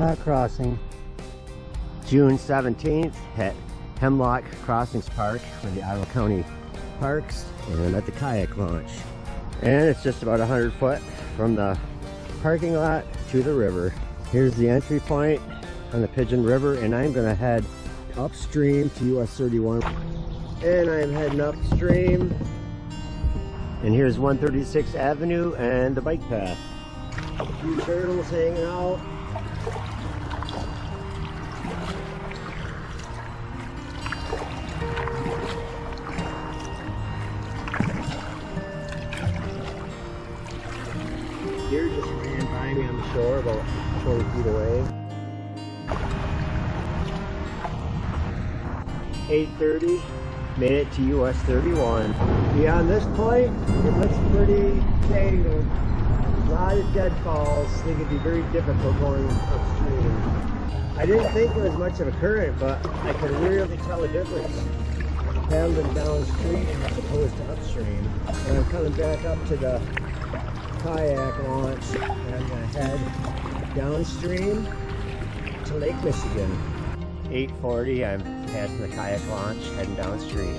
Hemlock Crossing. June 17th at Hemlock Crossings Park for the Ottawa County Parks and at the kayak launch. And it's just about 100 foot from the parking lot to the river. Here's the entry point on the Pigeon River, and I'm gonna head upstream to US-31. And I'm heading upstream. And here's 136th Avenue and the bike path. A few turtles hanging out. Deer just ran by me on the shore about 20 feet away. 8:30, made it to US-31. Beyond this point, it looks pretty tangled. A lot of deadfalls. I think it'd be very difficult going upstream. I didn't think there was much of a current, but I could really tell a difference paddling downstream as opposed to upstream. And I'm coming back up to the kayak launch, and I'm going to head downstream to Lake Michigan. 8:40, I'm passing the kayak launch, heading downstream.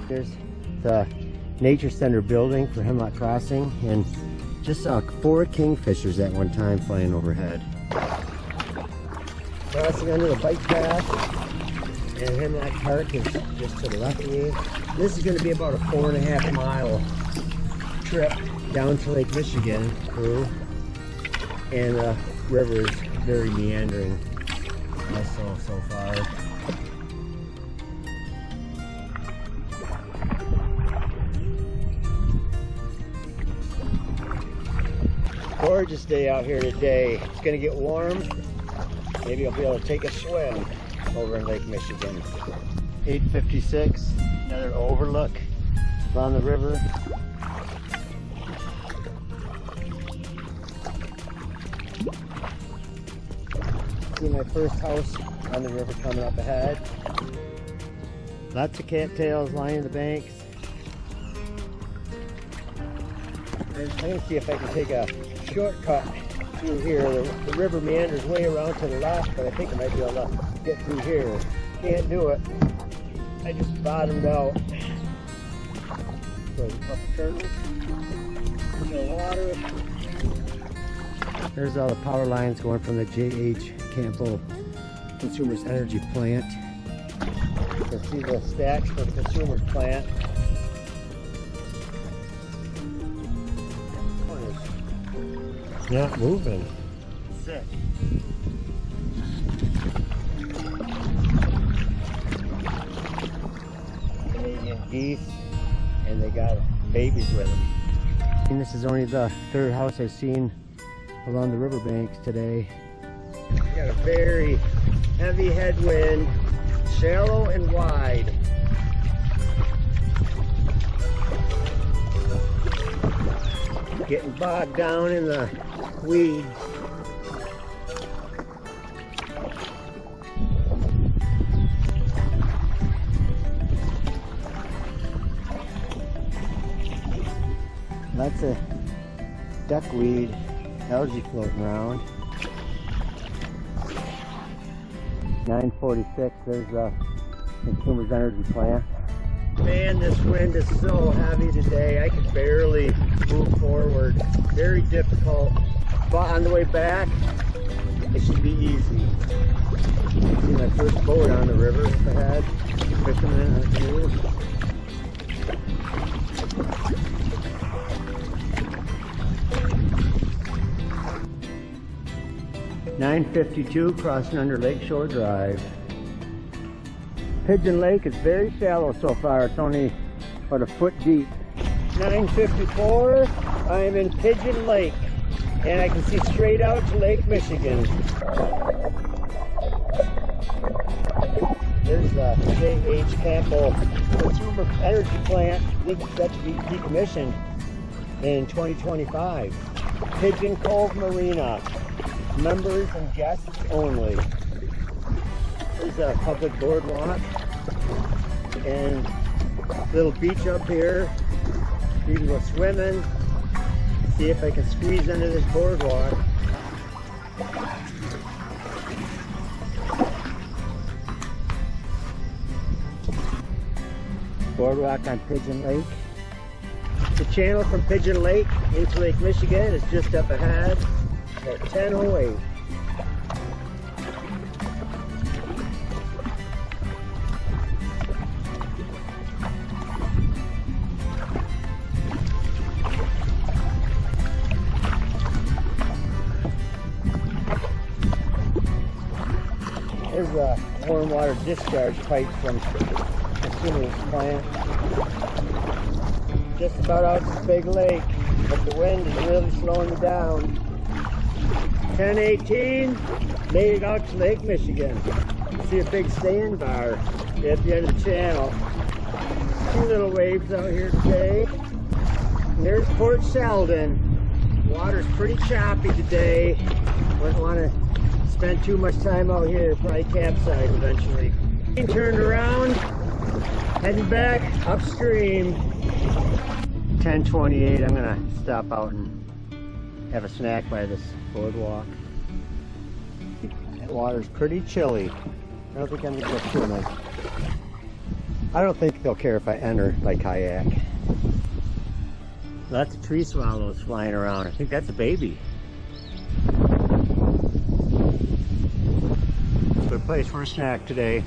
There's the Nature Center building for Hemlock Crossing, and just saw 4 kingfishers at one time flying overhead. Crossing under the bike path, and Hemlock Park is just to the left of me. This is going to be about a 4.5 mile trip down to Lake Michigan through, and the river is very meandering so far. Gorgeous day out here today. It's going to get warm. Maybe I'll be able to take a swim over in Lake Michigan. 8:56, another overlook on the river. See my first house on the river coming up ahead. Lots of cattails lining the banks. I'm going to see if I can take a shortcut through here. The river meanders way around to the left, but I think I might be able to get through here. Can't do it. I just bottomed out. So a couple turtles in the water. There's all the power lines going from the J.H. Campbell Consumers Energy Plant. You can see the stacks for the Consumers Plant. Not moving. Sick. Canadian geese, and they got babies with them. And this is only the 3rd house I've seen along the riverbanks today. Got a very heavy headwind, shallow and wide. Getting bogged down in the weeds. Lots of duckweed, algae floating around. 9:46, there's the Consumers Energy Plant. Man, this wind is so heavy today, I can barely move forward. Very difficult. But on the way back, it should be easy. See my first boat on the river ahead. Fishermen on the canoe. .952 crossing under Lakeshore Drive. Pigeon Lake is very shallow so far. It's only about a foot deep. 9:54, I'm in Pigeon Lake, and I can see straight out to Lake Michigan. There's the J.H. Campbell Consumer Energy Plant. I think it's set to be decommissioned in 2025. Pigeon Cove Marina. Members and guests only. There's a public boardwalk and little beach up here. You can go swimming. See if I can squeeze under this boardwalk. Boardwalk on Pigeon Lake. The channel from Pigeon Lake into Lake Michigan is just up ahead at 10:08. There's a warm water discharge pipe from Consumer plant. Just about out to the big lake, but the wind is really slowing me down. 10:18, made it out to Lake Michigan. See a big sandbar at the end of the channel. Two little waves out here today. And there's Port Sheldon. Water's pretty choppy today. Wouldn't want to spend too much time out here, probably capsize eventually. Turned around, heading back upstream. 10:28, I'm gonna stop out and have a snack by this boardwalk. That water's pretty chilly. I don't think I'm gonna go swimming. I don't think they'll care if I enter by kayak. Lots of tree swallows flying around. I think that's a baby. Good place for a snack today.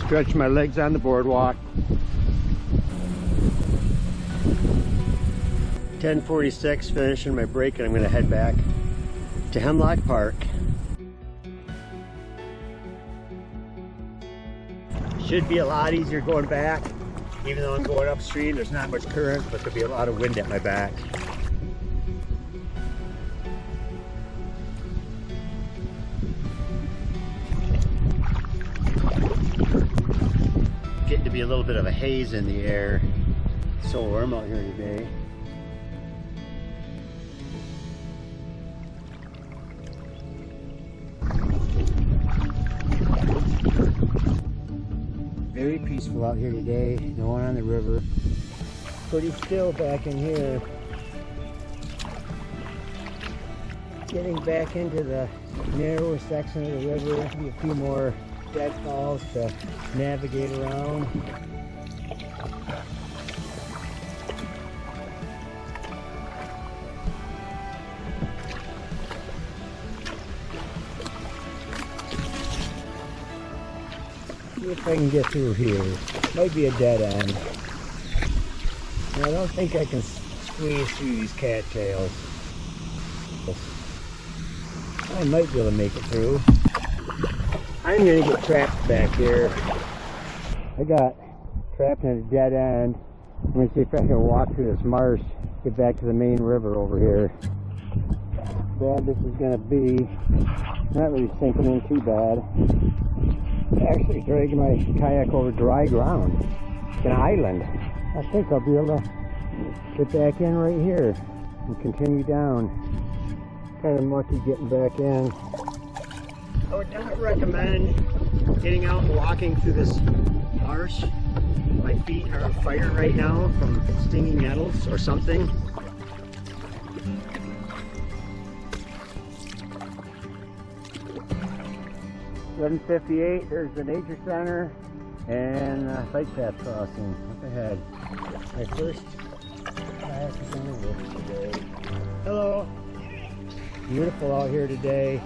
Stretch my legs on the boardwalk. 10:46, finishing my break, and I'm going to head back to Hemlock Park. Should be a lot easier going back. Even though I'm going upstream, there's not much current, but there'll be a lot of wind at my back. Getting to be a little bit of a haze in the air. It's so warm out here today. Very peaceful out here today. No one on the river. Pretty still back in here. Getting back into the narrower section of the river. Maybe a few more deadfalls to navigate around. See if I can get through here. Might be a dead end. I don't think I can squeeze through these cattails. I might be able to make it through. I'm gonna get trapped back here. I got trapped in a dead end. I'm gonna see if I can walk through this marsh, get back to the main river over here. Bad this is gonna be. Not really sinking in too bad. Actually dragging my kayak over dry ground. It's an island. I think I'll be able to get back in right here and continue down. Kind of mucky getting back in. I would not recommend getting out and walking through this marsh. My feet are on fire right now from stinging nettles or something. $11:58, there's the nature center and bike path crossing up ahead. My first kayak is on the river today. Hello. Beautiful out here today.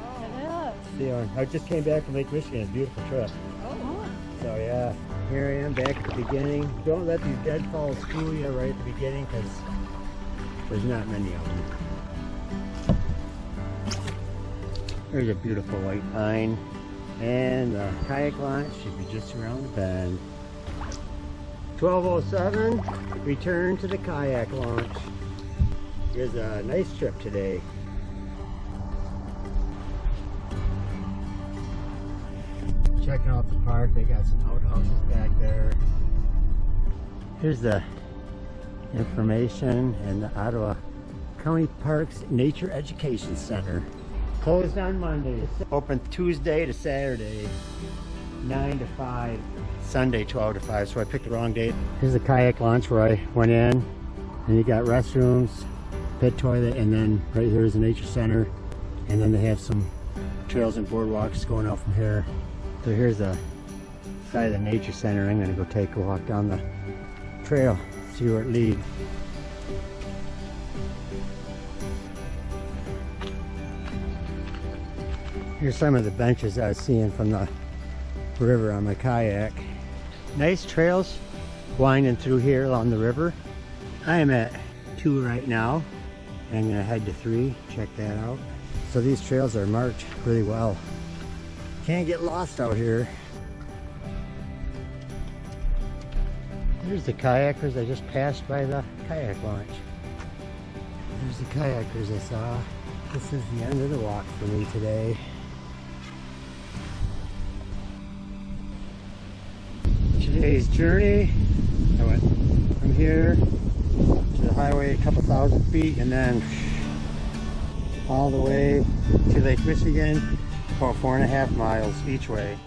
I just came back from Lake Michigan. It's a beautiful trip. Oh. So yeah, here I am back at the beginning. Don't let these deadfalls fool you right at the beginning because there's not many of them. There's a beautiful white pine. And the kayak launch should be just around the bend. 12:07, return to the kayak launch. It was a nice trip today. checking out the park. They got some outhouses back there. Here's the information and the Ottawa County Parks Nature Education Center. Closed on Mondays. Open Tuesday to Saturday, 9 to 5. Sunday, 12 to 5, so I picked the wrong date. Here's the kayak launch where I went in. And you got restrooms, pit toilet, and then right here is the nature center. And then they have some trails and boardwalks going out from here. So here's the side of the nature center. I'm gonna go take a walk down the trail, see where it leads. Here's some of the benches I was seeing from the river on my kayak. Nice trails winding through here along the river. I am at 2 right now. I'm gonna head to 3, check that out. So these trails are marked really well. Can't get lost out here. There's the kayakers. I just passed by the kayak launch. There's the kayakers I saw. This is the end of the walk for me today. Today's journey, I went from here to the highway a couple thousand feet and then all the way to Lake Michigan, about 4.5 miles each way.